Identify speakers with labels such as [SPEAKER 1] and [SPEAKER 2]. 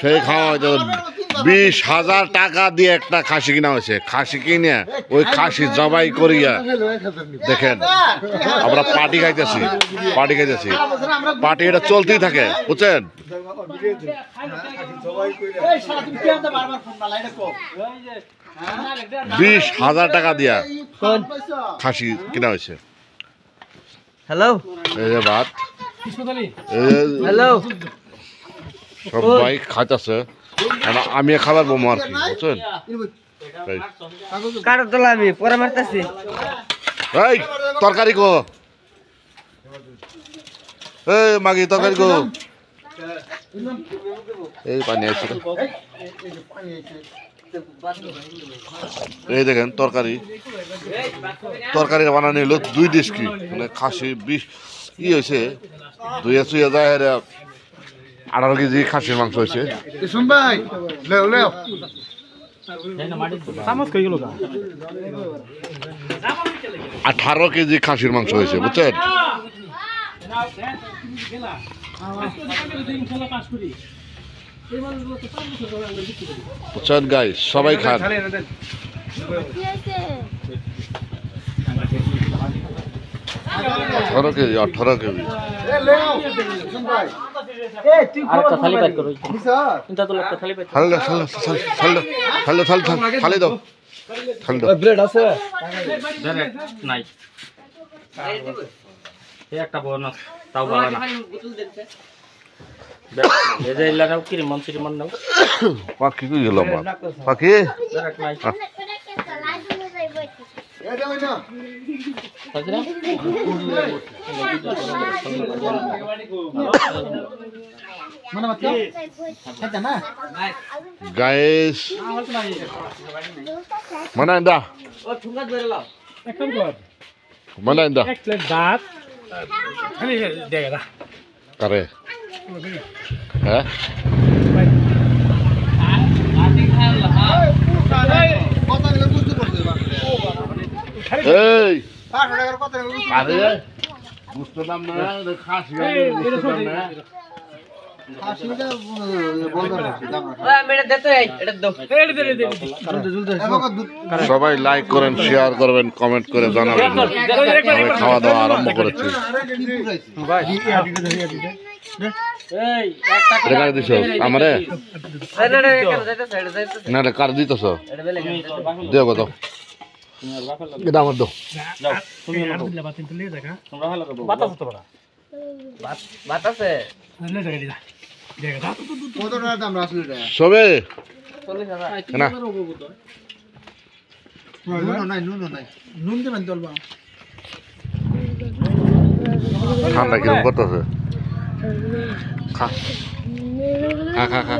[SPEAKER 1] সেই খাওয়া হয়তো 20,000 টাকা দিয়ে একটা খাসি কিনা হয়েছে। খাসি কিনে ওই খাসি জবাই করিয়া দেখেন আমরা পার্টি খাইতেছি। পার্টি এটা চলতেই থাকে, বুঝছেন? 20,000 টাকা দিয়া খাসি কিনা হয়েছে।
[SPEAKER 2] হ্যালো,
[SPEAKER 1] এই যে ভাত,
[SPEAKER 2] হ্যালো,
[SPEAKER 1] সবাই খাইতেছে। আমি খাবার বোমো আর কি, বুঝছেন?
[SPEAKER 2] কারো তোলা আমি পরে মারতেছি।
[SPEAKER 1] এই তরকারি গো, এই মাগি তরকারি গো, এই পানি আছে। এই দেখেন তরকারি বানানো হলো 2 ডিস্কি, মানে খাসি 20 হয়েছে 18 কেজি খাসির মাংস হয়েছে। 18 কেজি খাসির মাংস হয়েছে, বুঝছেন? বুঝছেন গাইস, সবাই খান। 18 কেজি।
[SPEAKER 3] একটা বোনাস তাও ভালো না।
[SPEAKER 1] পাখি কই গেল? পাখি guys mana dah mana dah kare hah hey are busto dam na khasi সবাই লাইক করেন, শেয়ার করবেন, কমেন্ট করে জানাবেন। আমি খাওয়া দাওয়া আরম্ভ করেছি। দিছ আমারে না কার দিতেছ দেও কত এটা আমার দাও। সবে না ঠান্ডা কিরম করতেছে? খা খা খা খা।